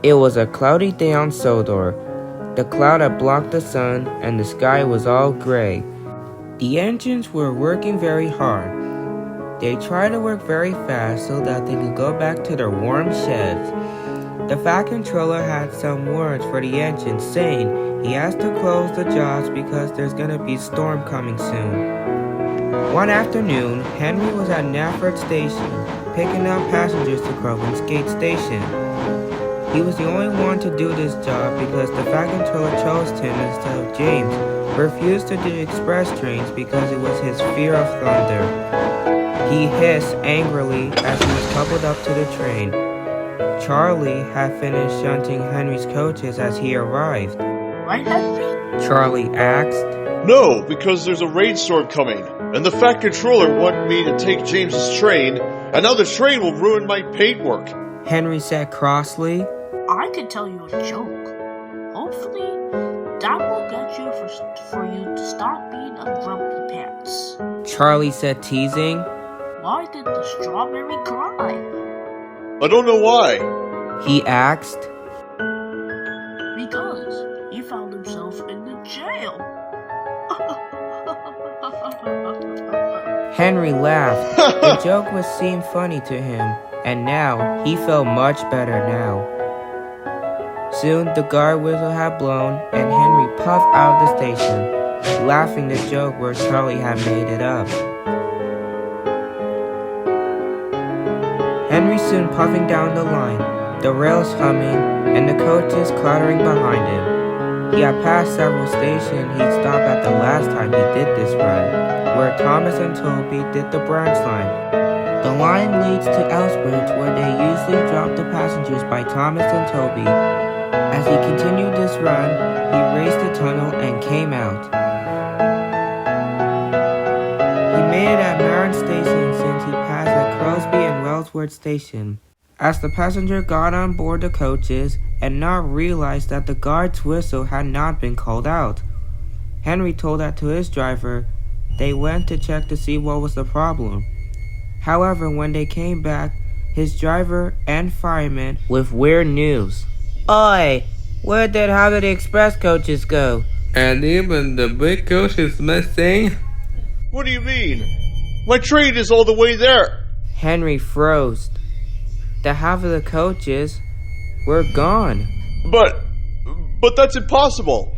It was a cloudy day on Sodor. The cloud had blocked the sun, and the sky was all gray. The engines were working very hard. They tried to work very fast so that they could go back to their warm sheds. The Fat Controller had some words for the engine, saying he has to close the jobs because there's gonna be a storm coming soon. One afternoon, Henry was at Nafford Station, picking up passengers to Crovan's Gate Station. He was the only one to do this job because the Fat Controller chose him instead of James, who refused to do express trains because it was his fear of thunder. He hissed angrily as he was coupled up to the train. Charlie had finished shunting Henry's coaches as he arrived. Right, Henry? Charlie asked. No, because there's a rainstorm coming, and the Fat Controller wanted me to take James's train, and now the train will ruin my paintwork. Henry said crossly. I could tell you a joke. Hopefully, that will get you for you to stop being a grumpy pants. Charlie said, teasing. Why did the strawberry cry? I don't know why. He asked. Because he found himself in the jail. Henry laughed. The joke would seem funny to him, and now he felt much better now. Soon the guard whistle had blown, and Henry puffed out of the station, laughing the joke where Charlie had made it up. Henry soon puffing down the line, the rails humming, and the coaches clattering behind him. He had passed several stations he'd stopped at the last time he did this run, where Thomas and Toby did the branch line. The line leads to Elsbridge, where they usually drop the passengers by Thomas and Toby. As he continued this run, he raced the tunnel and came out. He made it at Maron Station since he passed at Crosby and Wellsworth Station. As the passenger got on board the coaches and not realized that the guard's whistle had not been called out. Henry told that to his driver. They went to check to see what was the problem. However, when they came back, his driver and fireman with weird news. Oi, where did half of the express coaches go? And even the big coach is missing? What do you mean? My train is all the way there. Henry froze. The half of the coaches were gone. But that's impossible.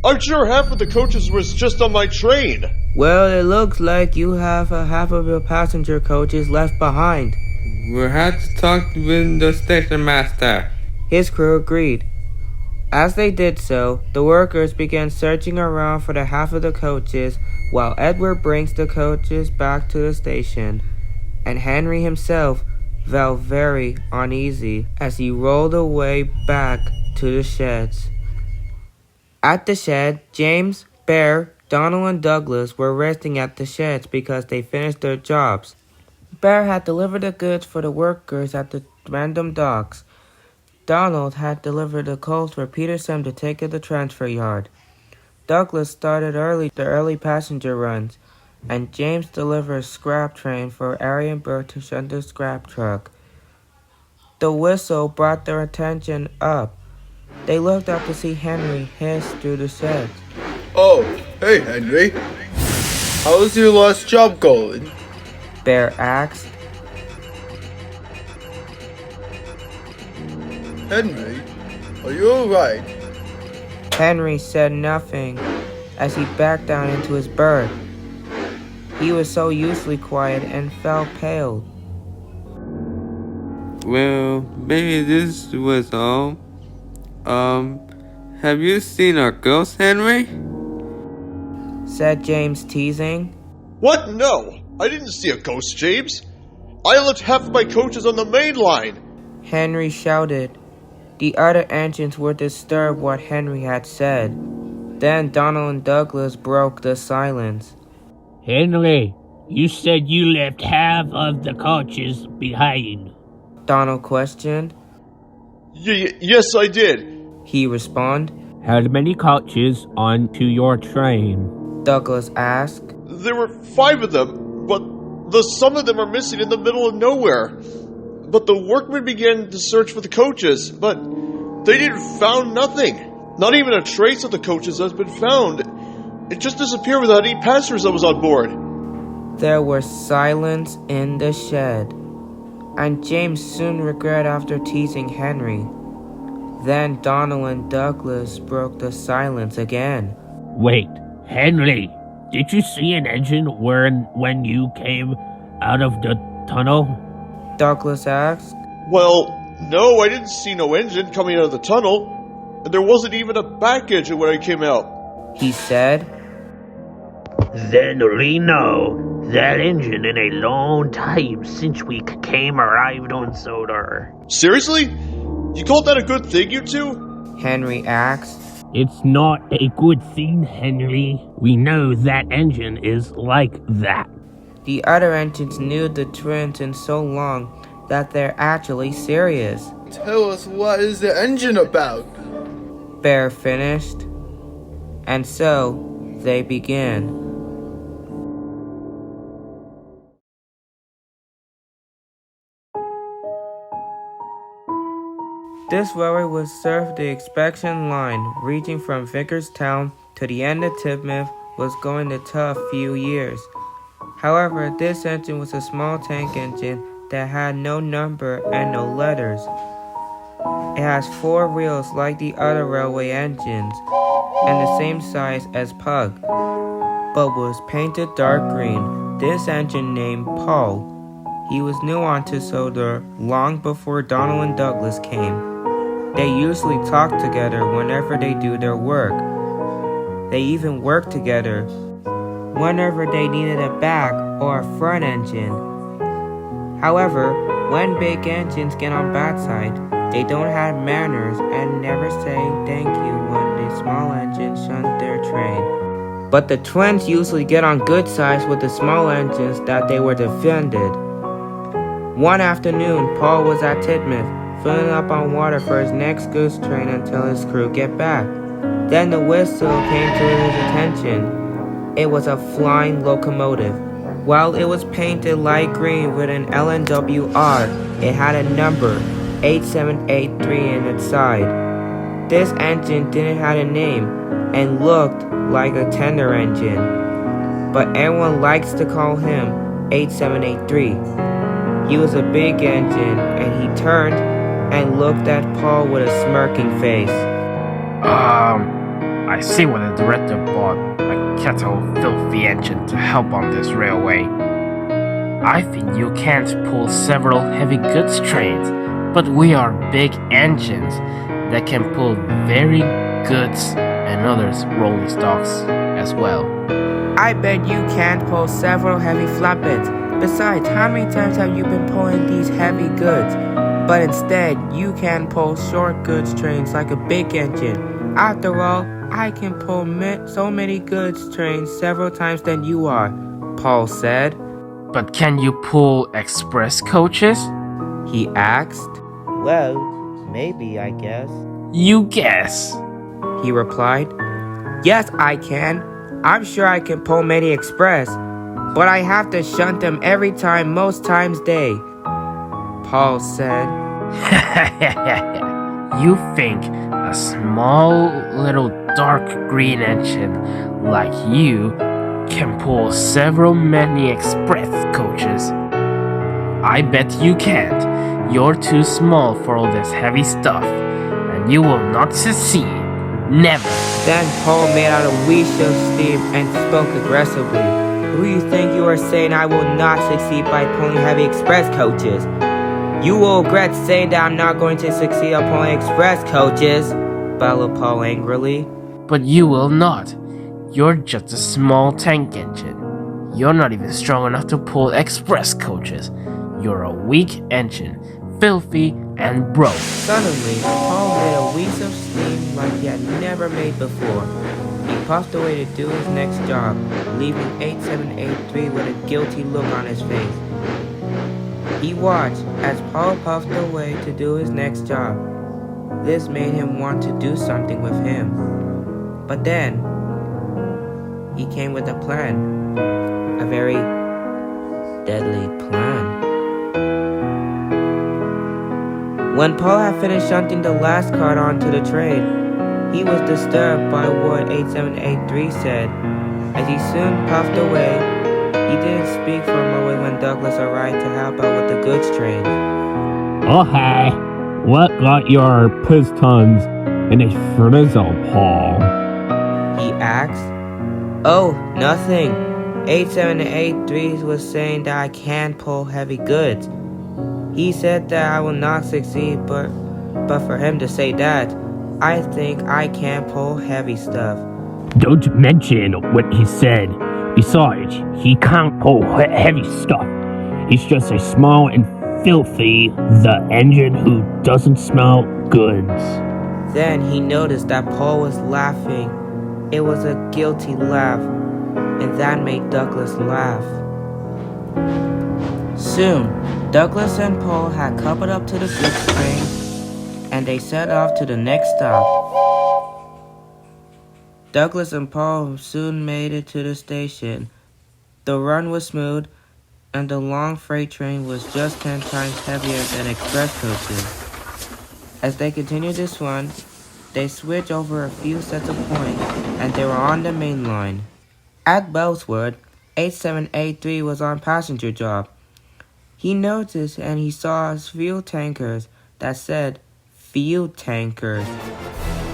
I'm sure half of the coaches was just on my train. Well, it looks like you have a half of your passenger coaches left behind. We'll have to talk with the station master. His crew agreed. As they did so, the workers began searching around for the half of the coaches while Edward brings the coaches back to the station, and Henry himself felt very uneasy as he rolled away back to the sheds. At the shed, James, Bear, Donald, and Douglas were resting at the sheds because they finished their jobs. Bear had delivered the goods for the workers at the random docks. Donald had delivered the coals for Peterson to take to the transfer yard. Douglas started the early passenger runs, and James delivered a scrap train for Ari and Bert to shunt the scrap truck. The whistle brought their attention up. They looked up to see Henry hiss through the sheds. Oh, hey Henry. How's your last job going? Bear asked. Henry, are you alright? Henry said nothing as he backed down into his berth. He was so usually quiet and felt pale. Well, maybe this was all. Have you seen our ghost, Henry? Said James, teasing. What? No, I didn't see a ghost, James. I left half of my coaches on the main line. Henry shouted. The other engines were disturbed what Henry had said. Then Donald and Douglas broke the silence. Henry, you said you left half of the coaches behind. Donald questioned. Yes, I did. He responded. How many coaches onto your train? Douglas asked. There were 5 of them, but some of them are missing in the middle of nowhere. But the workmen began to search for the coaches, but They didn't found nothing. Not even a trace of the coaches has been found. It just disappeared without any passengers that was on board. There was silence in the shed, and James soon regretted after teasing Henry. Then Donald and Douglas broke the silence again. Wait, Henry, did you see an engine when you came out of the tunnel? Douglas asked. Well, no, I didn't see no engine coming out of the tunnel. And there wasn't even a back engine when I came out. He said. Then we know that engine in a long time since we arrived on Sodor. Seriously? You called that a good thing, you two? Henry asked. It's not a good thing, Henry. We know that engine is like that. The other engines knew the twins in so long that they're actually serious. Tell us, what is the engine about? Bear finished. And so they began. This railway would serve the expansion line, reaching from Vicarstown to the end of Tidmouth, was going to take a few years. However, this engine was a small tank engine that had no number and no letters. It has 4 wheels like the other railway engines, and the same size as Pug, but was painted dark green. This engine named Paul. He was new onto Sodor long before Donald and Douglas came. They usually talk together whenever they do their work. They even work together whenever they needed a back or a front engine. However, when big engines get on bad side, they don't have manners and never say thank you when the small engines shunt their train. But the twins usually get on good sides with the small engines that they were defended. One afternoon, Paul was at Tidmouth, filling up on water for his next goods train until his crew get back. Then the whistle came to his attention. It was a flying locomotive. While it was painted light green with an LNWR, it had a number, 8783 in its side. This engine didn't have a name and looked like a tender engine, but everyone likes to call him 8783. He was a big engine, and he turned and looked at Paul with a smirking face. I see what the director bought a kettle filthy engine to help on this railway. I think you can't pull several heavy goods trains, but we are big engines that can pull very goods and others rolling stocks as well. I bet you can't pull several heavy flatbeds. Besides, how many times have you been pulling these heavy goods? But instead, you can pull short goods trains like a big engine. After all, I can pull so many goods trains several times than you are, Paul said. But can you pull express coaches? He asked. Well, maybe, I guess. You guess. He replied. Yes, I can. I'm sure I can pull many express, but I have to shunt them every time, most times day, Paul said. You think a small little dark green engine like you can pull several many express coaches? I bet you can't. You're too small for all this heavy stuff, and you will not succeed. Never. Then Paul made out a wheeze of steam and spoke aggressively. Who do you think you are saying I will not succeed by pulling heavy express coaches? You will regret saying that I'm not going to succeed at pulling express coaches, bellowed Paul angrily. But you will not. You're just a small tank engine. You're not even strong enough to pull express coaches. You're a weak engine, filthy and broke. Suddenly, Paul made a wheeze of steam like he had never made before. He puffed away to do his next job, leaving 8783 with a guilty look on his face. He watched as Paul puffed away to do his next job. This made him want to do something with him. But then, he came with a plan. A very deadly plan. When Paul had finished shunting the last cart onto the train, he was disturbed by what 8783 said. As he soon puffed away, he didn't speak for a moment when Douglas arrived to help out with the goods train. Oh, hey. What got your pistons in a frizzle, Paul? He asked. Oh, nothing. 8783 was saying that I can't pull heavy goods. He said that I will not succeed, but for him to say that, I think I can't pull heavy stuff. Don't mention what he said. Besides, he can't pull heavy stuff. He's just a small and filthy the engine who doesn't smell goods. Then he noticed that Paul was laughing. It was a guilty laugh, and that made Douglas laugh. Soon, Douglas and Paul had coupled up to the goods train, and they set off to the next stop. Douglas and Paul soon made it to the station. The run was smooth, and the long freight train was just 10 times heavier than express coaches. As they continued this run, they switched over a few sets of points, and they were on the main line. At Bellswood, 8783 was on passenger job. He noticed and he saw fuel tankers that said fuel tankers.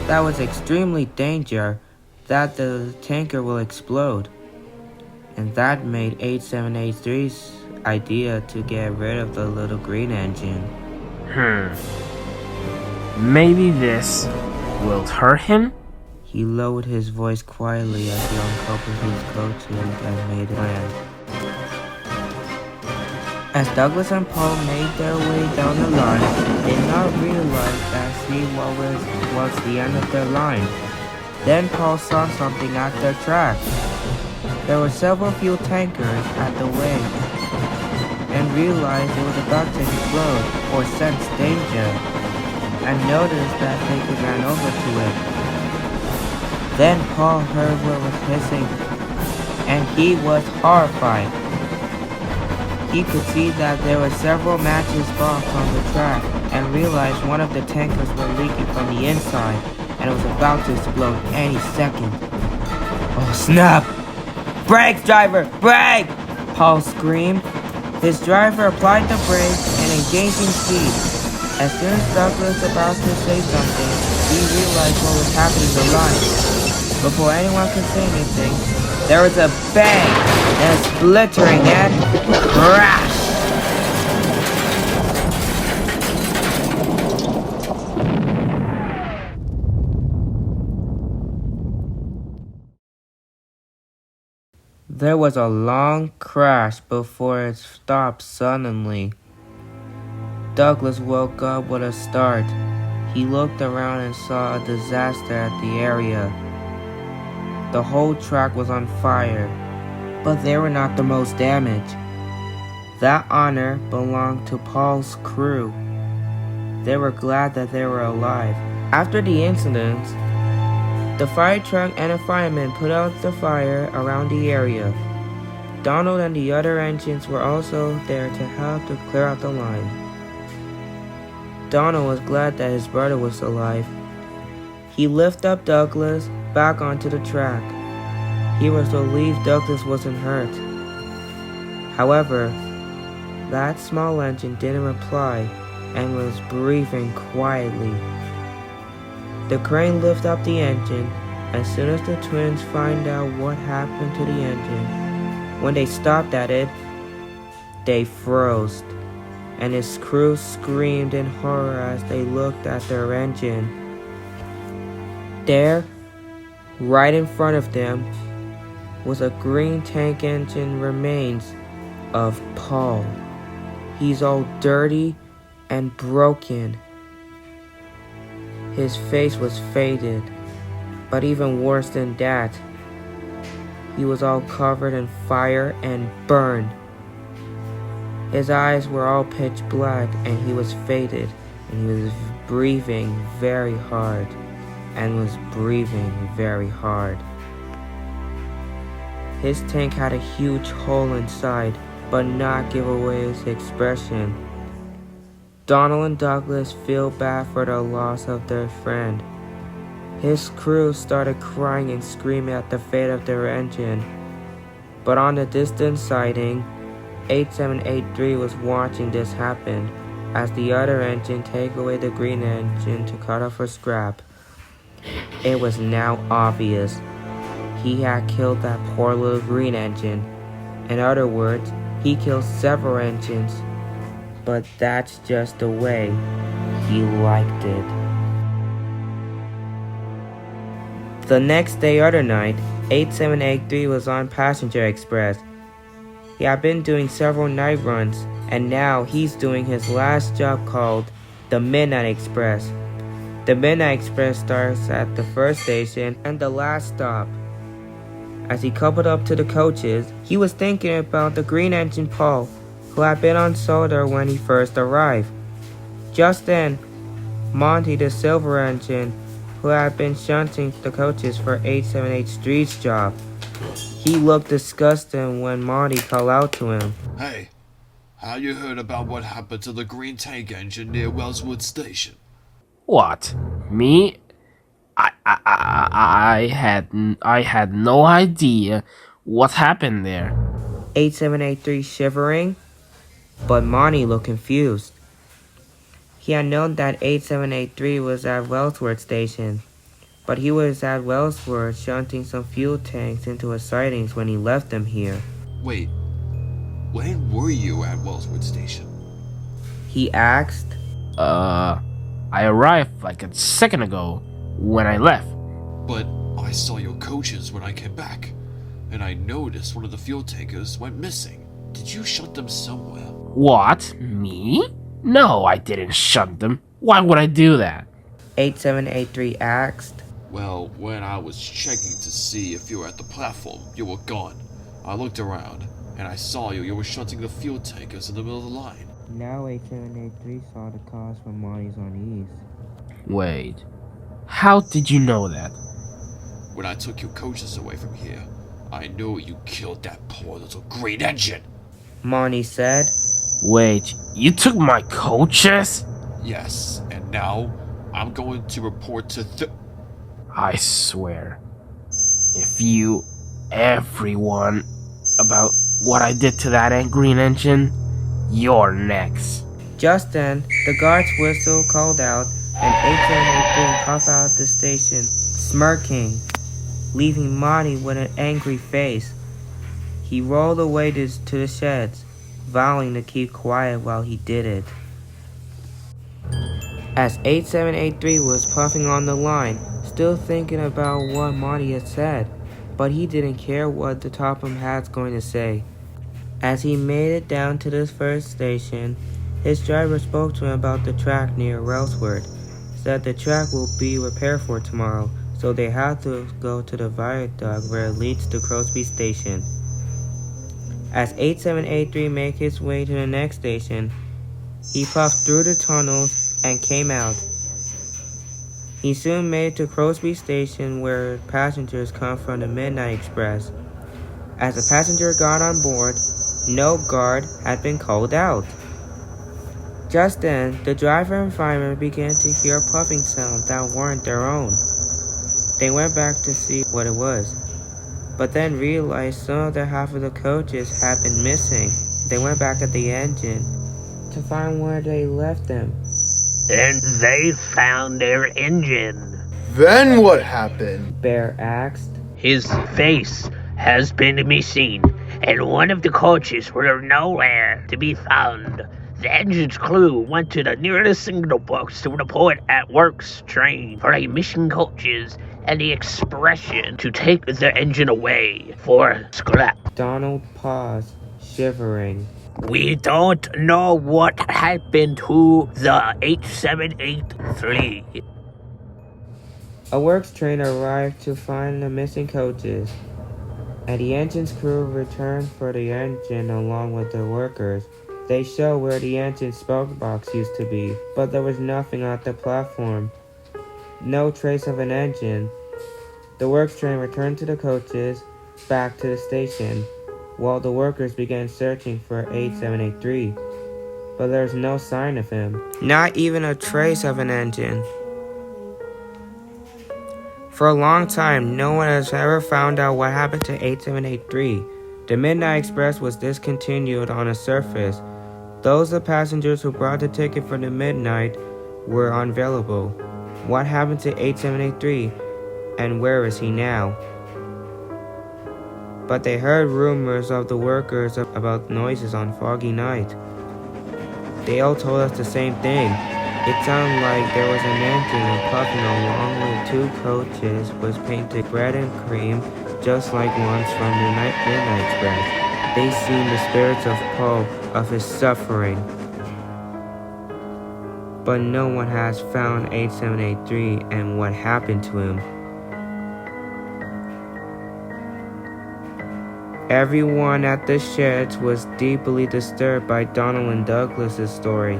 That was extremely dangerous, that the tanker will explode. And that made 8783's idea to get rid of the little green engine. Maybe this will hurt him? He lowered his voice quietly as he uncoupled his coaches and made land. As Douglas and Paul made their way down the line, they did not realize that see what was the end of their line. Then Paul saw something at their track. There were several fuel tankers at the way, and realized it was about to explode or sensed danger, and noticed that they ran over to it. Then Paul heard what was hissing, and he was horrified. He could see that there were several matches boxed on the track, and realized one of the tankers were leaking from the inside, and it was about to explode any second. Oh snap! Brakes, driver! Brake! Paul screamed. His driver applied the brake and engaged in speed. As soon as Douglas was about to say something, he realized what was happening to the line. Before anyone could say anything, there was a bang and a splintering and crash. There was a long crash before it stopped suddenly. Douglas woke up with a start. He looked around and saw a disaster at the area. The whole track was on fire, but they were not the most damaged. That honor belonged to Paul's crew. They were glad that they were alive. After the incident, the fire truck and a fireman put out the fire around the area. Donald and the other engines were also there to help to clear out the line. Donald was glad that his brother was alive. He lifted up Douglas back onto the track. He was relieved Douglas wasn't hurt. However, that small engine didn't reply and was breathing quietly. The crane lifted up the engine. As soon as the twins find out what happened to the engine, when they stopped at it, they froze, and his crew screamed in horror as they looked at their engine. There, right in front of them, was a green tank engine remains of Paul. He's all dirty and broken. His face was faded, but even worse than that, he was all covered in fire and burned. His eyes were all pitch black, and he was faded, and he was breathing very hard, His tank had a huge hole inside, but not give away his expression. Donald and Douglas feel bad for the loss of their friend. His crew started crying and screaming at the fate of their engine. But on the distant sighting, 8783 was watching this happen as the other engine take away the green engine to cut off for scrap. It was now obvious he had killed that poor little green engine. In other words, he killed several engines, but that's just the way he liked it. The next day or the night, 8783 was on Passenger Express. He had been doing several night runs, and now he's doing his last job called the Midnight Express. The Midnight Express starts at the first station and the last stop. As he coupled up to the coaches, he was thinking about the green engine Paul, who had been on Sodor when he first arrived. Just then, Monty, the silver engine, who had been shunting the coaches for 878's job. He looked disgusted when Monty called out to him. Hey, have you heard about what happened to the green tank engine near Wellswood Station? What? Me? I had no idea what happened there. 8783 shivering, but Monty looked confused. He had known that 8783 was at Wellsworth Station, but he was at Wellsworth shunting some fuel tanks into his sidings when he left them here. Wait, when were you at Wellswood Station? He asked. I arrived like a second ago when I left. But I saw your coaches when I came back, and I noticed one of the fuel tankers went missing. Did you shunt them somewhere? What? Me? No, I didn't shunt them. Why would I do that? 8783 asked. Well, when I was checking to see if you were at the platform, you were gone. I looked around, and I saw you were shunting the fuel tankers in the middle of the line. Now 8783 saw the cause for Monty's unease. Wait, how did you know that? When I took your coaches away from here, I knew you killed that poor little green engine. Monty said. Wait, you took my coaches? Yes, and now I'm going to report to I swear, if you, everyone, about what I did to that green engine, you're next. Just then, the guard's whistle called out, and 8783 hopped out of the station, smirking, leaving Monty with an angry face. He rolled away to the sheds, vowing to keep quiet while he did it. As 8783 was puffing on the line, still thinking about what Monty had said, but he didn't care what the Topham Hat's going to say. As he made it down to the first station, his driver spoke to him about the track near Wellsworth, said the track will be repaired for tomorrow, so they have to go to the viaduct where it leads to Crosby Station. As 8783 made his way to the next station, he puffed through the tunnels and came out. He soon made it to Crosby Station where passengers come from the Midnight Express. As the passenger got on board, no guard had been called out. Just then, the driver and fireman began to hear puffing sounds that weren't their own. They went back to see what it was, but then realized some of the half of the coaches had been missing. They went back at the engine to find where they left them. And they found their engine. Then what happened? Bear asked. His face has been missing, and one of the coaches were nowhere to be found. The engine's crew went to the nearest signal box to report at Works train for a missing coaches and the expression to take the engine away for scrap. Donald paused, shivering. We don't know what happened to the 8783. A works train arrived to find the missing coaches, and the engine's crew returned for the engine along with the workers. They showed where the engine's spark box used to be, but there was nothing at the platform. No trace of an engine. The works train returned to the coaches, back to the station, while the workers began searching for 8783. but there's no sign of him. Not even a trace of an engine. For a long time, no one has ever found out what happened to 8783. The Midnight Express was discontinued on the surface. Those of the passengers who brought the ticket for the midnight were unavailable. What happened to 8783, and where is he now? But they heard rumors of the workers about noises on foggy night. They all told us the same thing. It sounded like there was an engine puffing along with two coaches was painted red and cream, just like ones from the Midnight Express. They seemed the spirits of Paul, of his suffering. But no one has found 8783 and what happened to him. Everyone at the sheds was deeply disturbed by Donald and Douglas's story.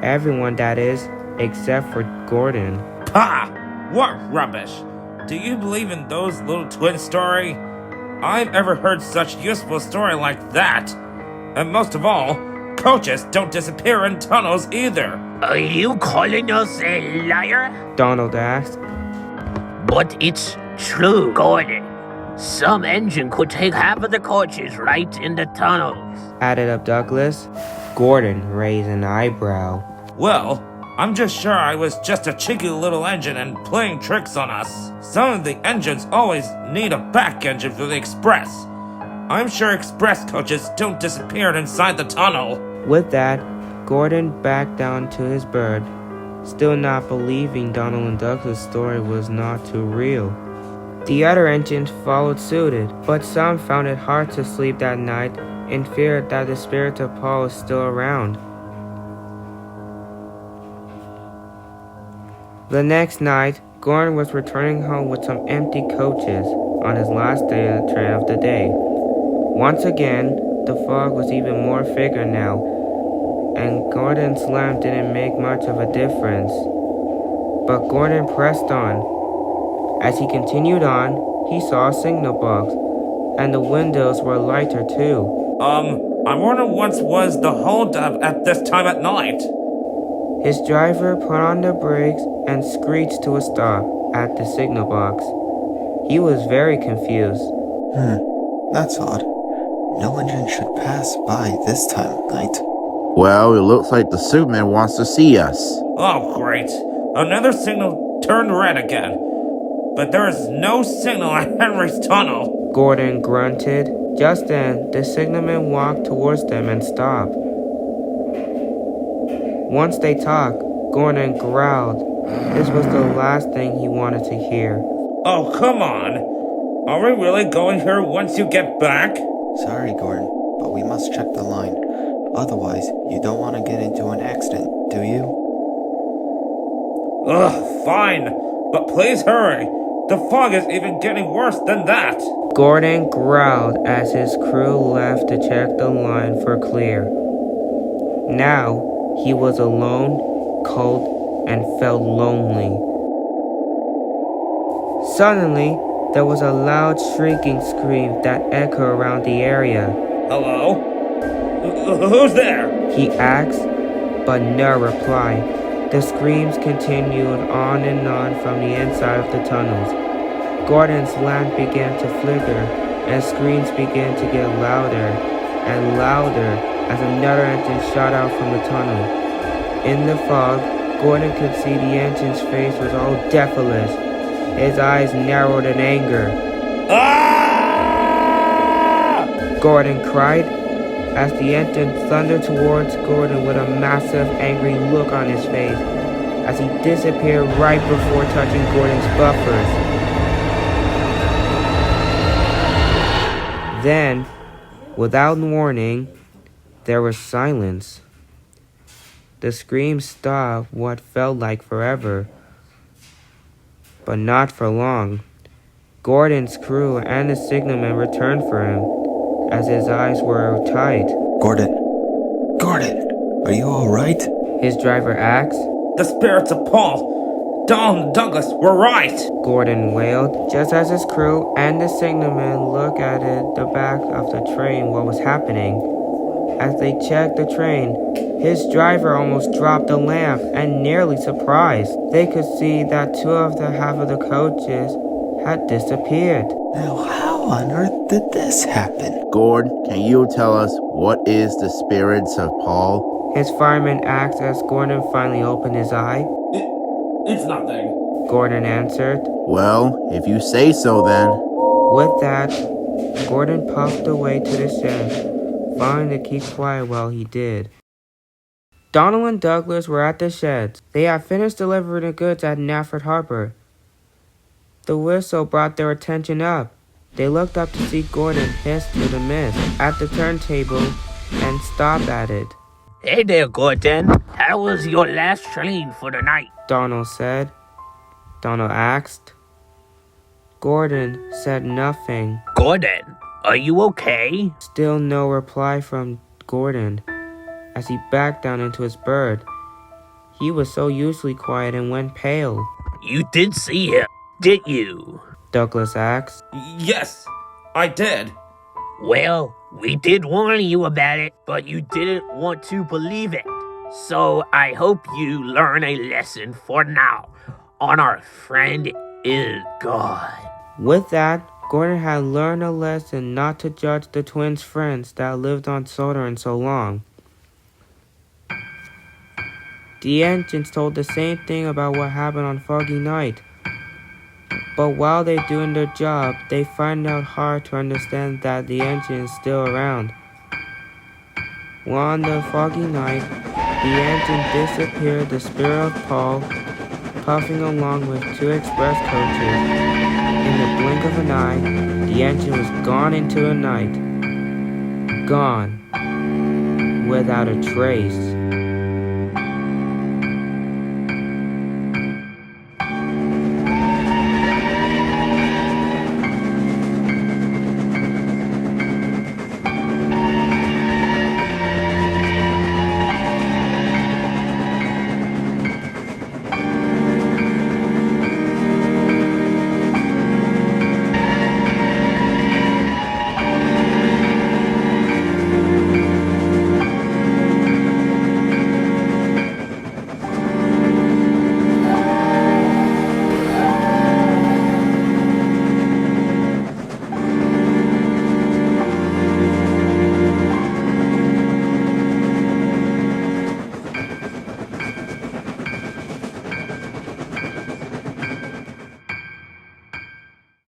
Everyone, that is, except for Gordon. Pah! What rubbish! Do you believe in those little twin story? I've ever heard such useful story like that. And most of all, coaches don't disappear in tunnels either. Are you calling us a liar? Donald asked. But it's true, Gordon. Some engine could take half of the coaches right in the tunnels. Added up Douglas. Gordon raised an eyebrow. Well, I'm just sure I was just a cheeky little engine and playing tricks on us. Some of the engines always need a back engine for the express. I'm sure express coaches don't disappear inside the tunnel. With that, Gordon backed down to his bird, still not believing Donald and Douglas' story was not too real. The other engines followed suit, but some found it hard to sleep that night in fear that the spirit of Paul was still around. The next night, Gordon was returning home with some empty coaches on his last day of the train of the day. Once again, the fog was even more thicker now, and Gordon's lamp didn't make much of a difference. But Gordon pressed on. As he continued on, he saw a signal box, and the windows were lighter too. I wonder what was the holdup at this time at night? His driver put on the brakes and screeched to a stop at the signal box. He was very confused. That's odd. No engine should pass by this time of night. Well, it looks like the Superman wants to see us. Oh, great. Another signal turned red again. But there is no signal at Henry's tunnel. Gordon grunted. Just then, the signalman walked towards them and stopped. Once they talked, Gordon growled. This was the last thing he wanted to hear. Oh, come on. Are we really going here once you get back? Sorry, Gordon, but we must check the line. Otherwise, you don't want to get into an accident, do you? Ugh, fine. But please hurry. The fog is even getting worse than that. Gordon growled as his crew left to check the line for clear. Now, he was alone, cold, and felt lonely. Suddenly, there was a loud shrieking scream that echoed around the area. Hello? Who's there? He asked, but no reply. The screams continued on and on from the inside of the tunnels. Gordon's lamp began to flicker, and screams began to get louder and louder as another engine shot out from the tunnel. In the fog, Gordon could see the engine's face was all devilish. His eyes narrowed in anger. Ah! Gordon cried as the engine thundered towards Gordon with a massive, angry look on his face as he disappeared right before touching Gordon's buffers. Then, without warning, there was silence. The screams stopped what felt like forever, but not for long. Gordon's crew and the signalman returned for him, as his eyes were tight. Gordon, are you alright? His driver asked. The spirits of Paul, Don and Douglas were right. Gordon wailed, just as his crew and the signalman looked at the back of the train what was happening. As they checked the train, his driver almost dropped a lamp and nearly surprised. They could see that two of the half of the coaches had disappeared. Now, how on earth did this happen? Gord, can you tell us what is the spirits of Paul? His fireman asked as Gordon finally opened his eye. It's nothing. Gordon answered. Well, if you say so then. With that, Gordon puffed away to the shed, vowing to keep quiet while he did. Donald and Douglas were at the sheds. They had finished delivering the goods at Nafford Harbor. The whistle brought their attention up. They looked up to see Gordon hiss through the mist at the turntable and stop at it. Hey there, Gordon. How was your last train for the night? Donald said. Donald asked. Gordon said nothing. Gordon, are you okay? Still no reply from Gordon as he backed down into his bird. He was so usually quiet and went pale. You did see him, did you? Douglas asked. Yes, I did. Well, we did warn you about it, but you didn't want to believe it. So I hope you learn a lesson for now on our friend is God. With that, Gordon had learned a lesson not to judge the twins' friends that lived on Sodor in so long. The engines told the same thing about what happened on Foggy Night. But while they're doing their job, they find out hard to understand that the engine is still around. Well, on the foggy night, the engine disappeared, the spirit of Paul puffing along with two express coaches. In the blink of an eye, the engine was gone into the night. Gone. Without a trace.